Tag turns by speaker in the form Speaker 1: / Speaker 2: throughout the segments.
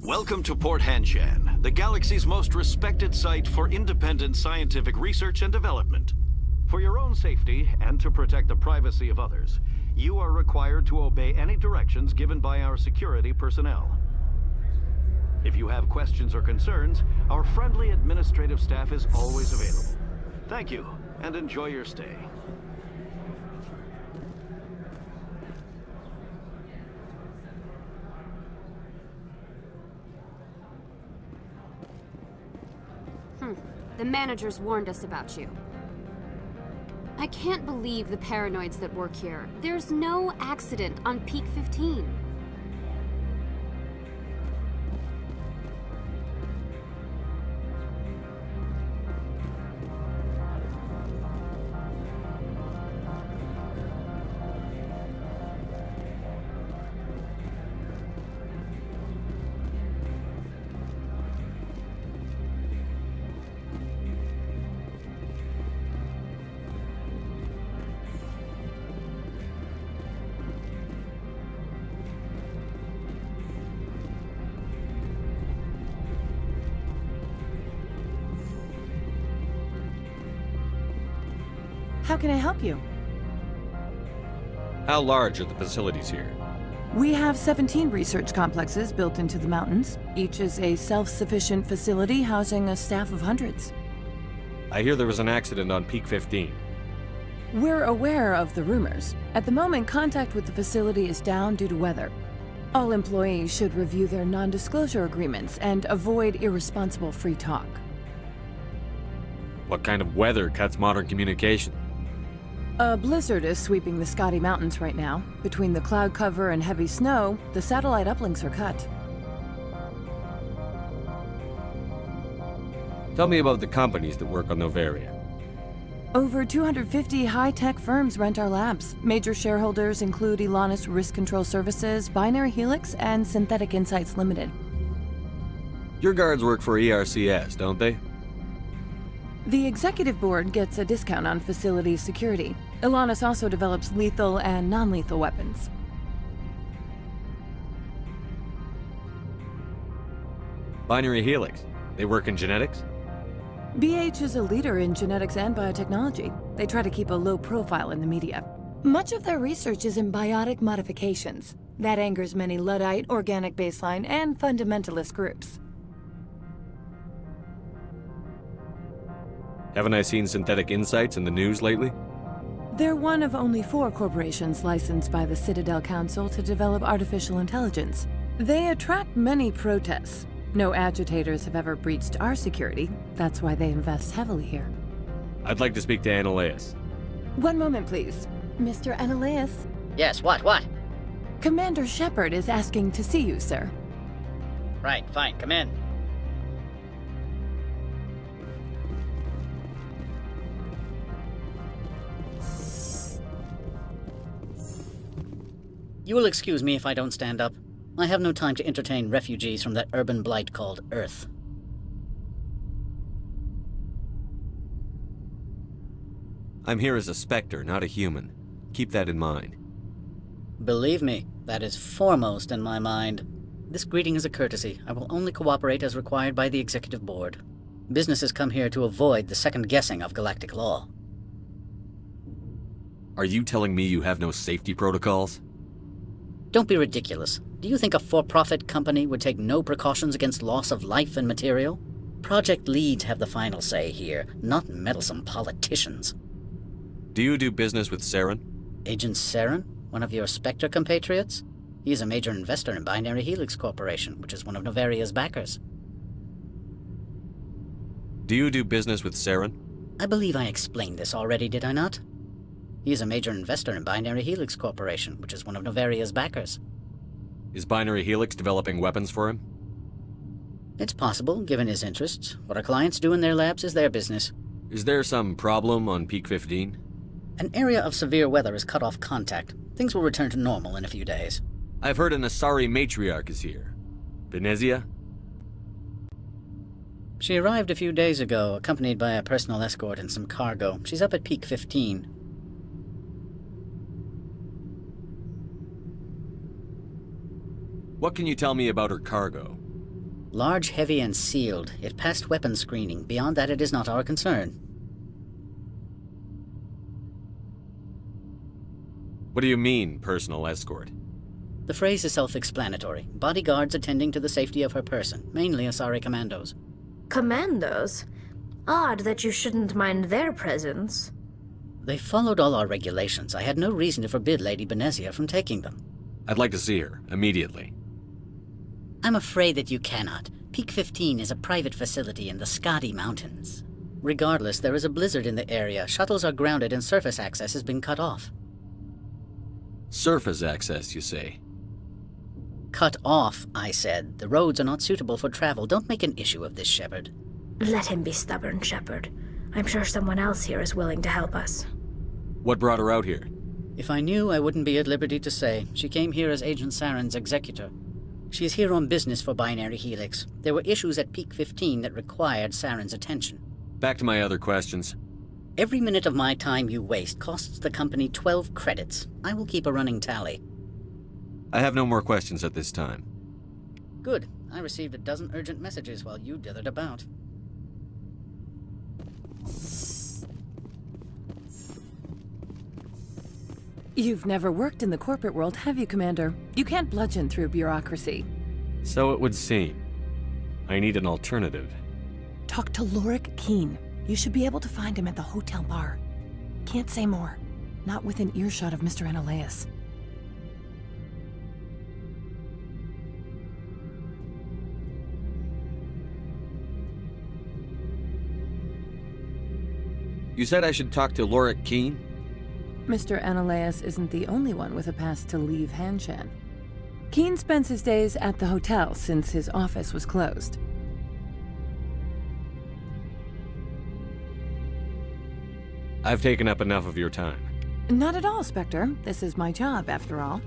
Speaker 1: Welcome to Port Hanshan, the galaxy's most respected site for independent scientific research and development. For your own safety and to protect the privacy of others, you are required to obey any directions given by our security personnel. If you have questions or concerns, our friendly administrative staff is always available. Thank you, and enjoy your stay.
Speaker 2: The managers warned us about you. I can't believe the paranoids that work here. There's no accident on Peak 15.
Speaker 3: How can I help you?
Speaker 4: How large are the facilities here?
Speaker 3: We have 17 research complexes built into the mountains. Each is a self-sufficient facility housing a staff of hundreds.
Speaker 4: I hear there was an accident on Peak 15.
Speaker 3: We're aware of the rumors. At the moment, contact with the facility is down due to weather. All employees should review their non-disclosure agreements and avoid irresponsible free talk.
Speaker 4: What kind of weather cuts modern communication?
Speaker 3: A blizzard is sweeping the Scotty Mountains right now. Between the cloud cover and heavy snow, the satellite uplinks are cut.
Speaker 4: Tell me about the companies that work on Noveria.
Speaker 3: Over 250 high-tech firms rent our labs. Major shareholders include Elanus Risk Control Services, Binary Helix, and Synthetic Insights Limited.
Speaker 4: Your guards work for ERCS, don't they?
Speaker 3: The executive board gets a discount on facility security. Elanus also develops lethal and non-lethal weapons.
Speaker 4: Binary Helix. They work in genetics?
Speaker 3: BH is a leader in genetics and biotechnology. They try to keep a low profile in the media. Much of their research is in biotic modifications. That angers many Luddite, organic baseline, and fundamentalist groups.
Speaker 4: Haven't I seen Synthetic Insights in the news lately?
Speaker 3: They're one of only 4 corporations licensed by the Citadel Council to develop artificial intelligence. They attract many protests. No agitators have ever breached our security. That's why they invest heavily here.
Speaker 4: I'd like to speak to Annaleus.
Speaker 3: One moment, please. Mr. Annaleus?
Speaker 5: Yes, what?
Speaker 3: Commander Shepard is asking to see you, sir.
Speaker 5: Right, fine, come in. You will excuse me if I don't stand up. I have no time to entertain refugees from that urban blight called Earth.
Speaker 4: I'm here as a Spectre, not a human. Keep that in mind.
Speaker 5: Believe me, that is foremost in my mind. This greeting is a courtesy. I will only cooperate as required by the Executive Board. Businesses come here to avoid the second guessing of galactic law.
Speaker 4: Are you telling me you have no safety protocols?
Speaker 5: Don't be ridiculous. Do you think a for-profit company would take no precautions against loss of life and material? Project leads have the final say here, not meddlesome politicians.
Speaker 4: Do you do business with Saren?
Speaker 5: Agent Saren? One of your Spectre compatriots? He is a major investor in Binary Helix Corporation, which is one of Noveria's backers.
Speaker 4: Do you do business with Saren?
Speaker 5: I believe I explained this already, did I not? He is a major investor in Binary Helix Corporation, which is one of Noveria's backers.
Speaker 4: Is Binary Helix developing weapons for him?
Speaker 5: It's possible, given his interests. What our clients do in their labs is their business.
Speaker 4: Is there some problem on Peak 15?
Speaker 5: An area of severe weather has cut off contact. Things will return to normal in a few days.
Speaker 4: I've heard an Asari matriarch is here. Venezia?
Speaker 5: She arrived a few days ago, accompanied by a personal escort and some cargo. She's up at Peak 15.
Speaker 4: What can you tell me about her cargo?
Speaker 5: Large, heavy, and sealed. It passed weapons screening. Beyond that, it is not our concern.
Speaker 4: What do you mean, personal escort?
Speaker 5: The phrase is self-explanatory. Bodyguards attending to the safety of her person, mainly Asari commandos.
Speaker 6: Commandos? Odd that you shouldn't mind their presence.
Speaker 5: They followed all our regulations. I had no reason to forbid Lady Benezia from taking them.
Speaker 4: I'd like to see her, immediately.
Speaker 5: I'm afraid that you cannot. Peak 15 is a private facility in the Skadi Mountains. Regardless, there is a blizzard in the area. Shuttles are grounded and surface access has been cut off.
Speaker 4: Surface access, you say?
Speaker 5: Cut off, I said. The roads are not suitable for travel. Don't make an issue of this, Shepard.
Speaker 6: Let him be stubborn, Shepard. I'm sure someone else here is willing to help us.
Speaker 4: What brought her out here?
Speaker 5: If I knew, I wouldn't be at liberty to say. She came here as Agent Saren's executor. She's here on business for Binary Helix. There were issues at Peak 15 that required Saren's attention.
Speaker 4: Back to my other questions.
Speaker 5: Every minute of my time you waste costs the company 12 credits. I will keep a running tally.
Speaker 4: I have no more questions at this time.
Speaker 5: Good. I received a dozen urgent messages while you dithered about.
Speaker 3: You've never worked in the corporate world, have you, Commander? You can't bludgeon through bureaucracy.
Speaker 4: So it would seem. I need an alternative.
Speaker 3: Talk to Lorik Qui'in. You should be able to find him at the hotel bar. Can't say more. Not within earshot of Mr. Analaeus.
Speaker 4: You said I should talk to Lorik Qui'in?
Speaker 3: Mr. Analaeus isn't the only one with a pass to leave Hanshan. Qui'in spends his days at the hotel since his office was closed.
Speaker 4: I've taken up enough of your time.
Speaker 3: Not at all, Spectre. This is my job, after all.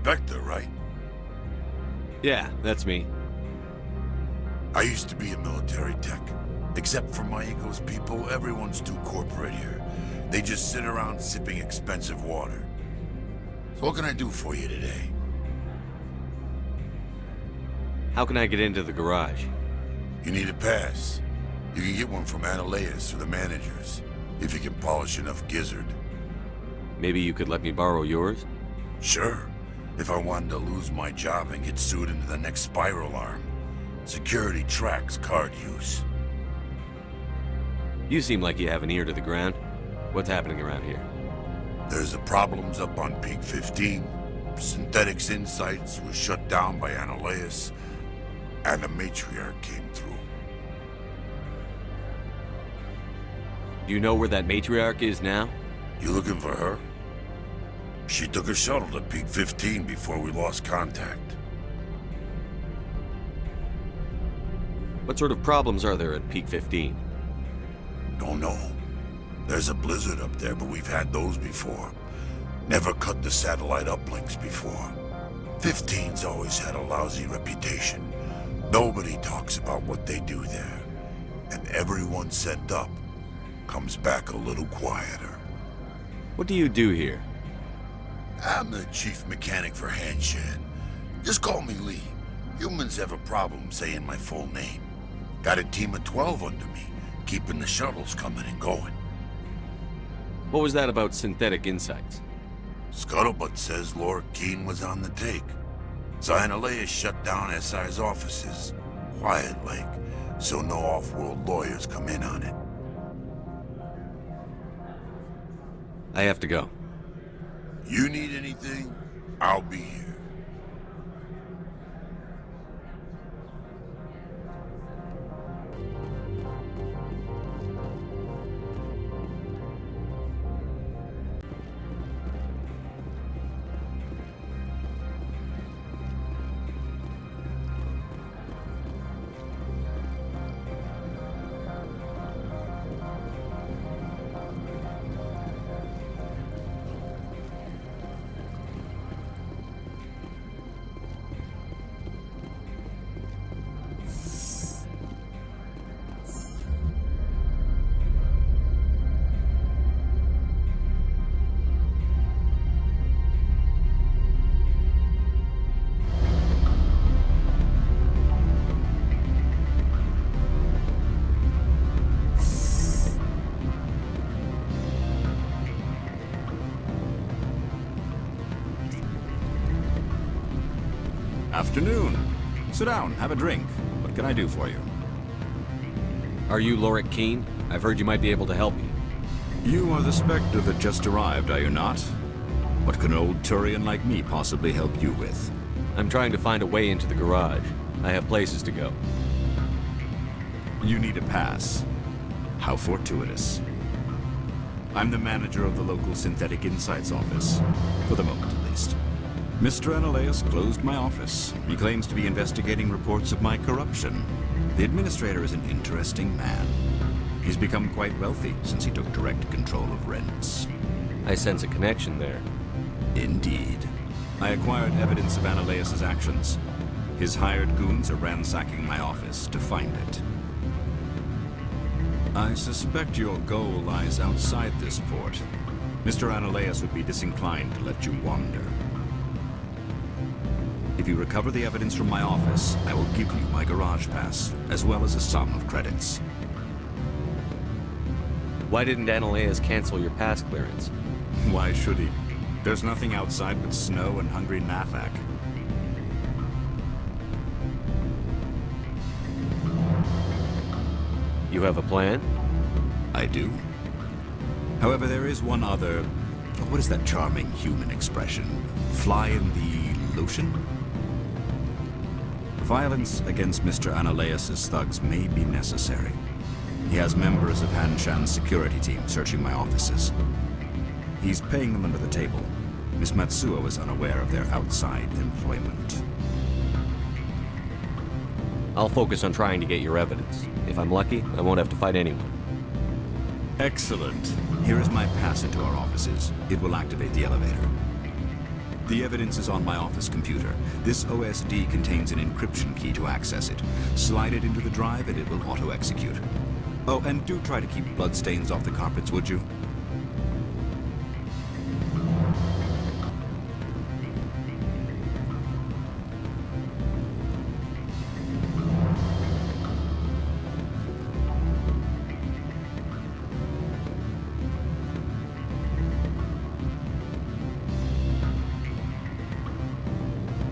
Speaker 7: Spectre, right?
Speaker 4: Yeah, that's me.
Speaker 7: I used to be a military tech. Except for my ego's people, everyone's too corporate here. They just sit around sipping expensive water. So what can I do for you today?
Speaker 4: How can I get into the garage?
Speaker 7: You need a pass. You can get one from Analaeus or the managers, if you can polish enough gizzard.
Speaker 4: Maybe you could let me borrow yours?
Speaker 7: Sure. If I wanted to lose my job and get sued into the next spiral arm. Security tracks card use.
Speaker 4: You seem like you have an ear to the ground. What's happening around here?
Speaker 7: There's the problems up on Peak 15. Synthetics Insights was shut down by Analaeus, and a matriarch came through.
Speaker 4: Do you know where that matriarch is now?
Speaker 7: You looking for her? She took a shuttle to Peak 15 before we lost contact.
Speaker 4: What sort of problems are there at Peak 15?
Speaker 7: Don't know. There's a blizzard up there, but we've had those before. Never cut the satellite uplinks before. 15's always had a lousy reputation. Nobody talks about what they do there. And everyone sent up comes back a little quieter.
Speaker 4: What do you do here?
Speaker 7: I'm the chief mechanic for Hanshan. Just call me Lee. Humans have a problem saying my full name. Got a team of 12 under me, keeping the shuttles coming and going.
Speaker 4: What was that about synthetic insights?
Speaker 7: Scuttlebutt says Lorik Qui'in was on the take. So Analea shut down SI's offices, quiet like, so no off-world lawyers come in on it.
Speaker 4: I have to go.
Speaker 7: You need anything, I'll be here.
Speaker 8: Afternoon. Sit down, have a drink. What can I do for you?
Speaker 4: Are you Lorik Qui'in? I've heard you might be able to help me.
Speaker 8: You are the Spectre that just arrived, are you not? What can an old Turian like me possibly help you with?
Speaker 4: I'm trying to find a way into the garage. I have places to go.
Speaker 8: You need a pass. How fortuitous. I'm the manager of the local Synthetic Insights office. For the moment, at least. Mr. Analeus closed my office. He claims to be investigating reports of my corruption. The administrator is an interesting man. He's become quite wealthy since he took direct control of rents.
Speaker 4: I sense a connection there.
Speaker 8: Indeed. I acquired evidence of Analeus' actions. His hired goons are ransacking my office to find it. I suspect your goal lies outside this port. Mr. Analeus would be disinclined to let you wander. If you recover the evidence from my office, I will give you my garage pass, as well as a sum of credits.
Speaker 4: Why didn't Analeus cancel your pass clearance?
Speaker 8: Why should he? There's nothing outside but snow and hungry Nathak.
Speaker 4: You have a plan?
Speaker 8: I do. However, there is one other... What is that charming human expression? Fly in the lotion? Violence against Mr. Analeus' thugs may be necessary. He has members of Hanshan's security team searching my offices. He's paying them under the table. Miss Matsuo is unaware of their outside employment.
Speaker 4: I'll focus on trying to get your evidence. If I'm lucky, I won't have to fight anyone.
Speaker 8: Excellent. Here is my pass into our offices. It will activate the elevator. The evidence is on my office computer. This OSD contains an encryption key to access it. Slide it into the drive and it will auto-execute. Oh, and do try to keep bloodstains off the carpets, would you?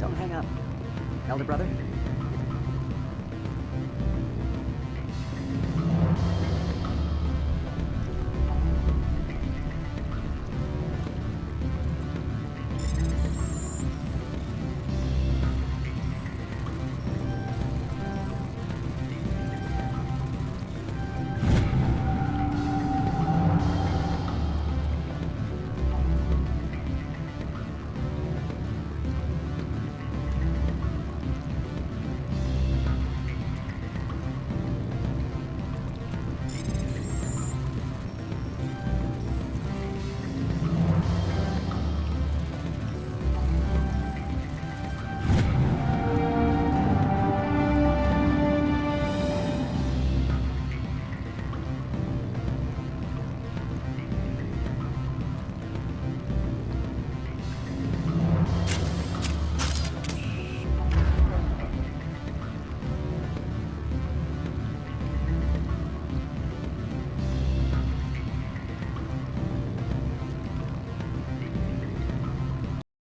Speaker 9: Don't hang up. Elder brother?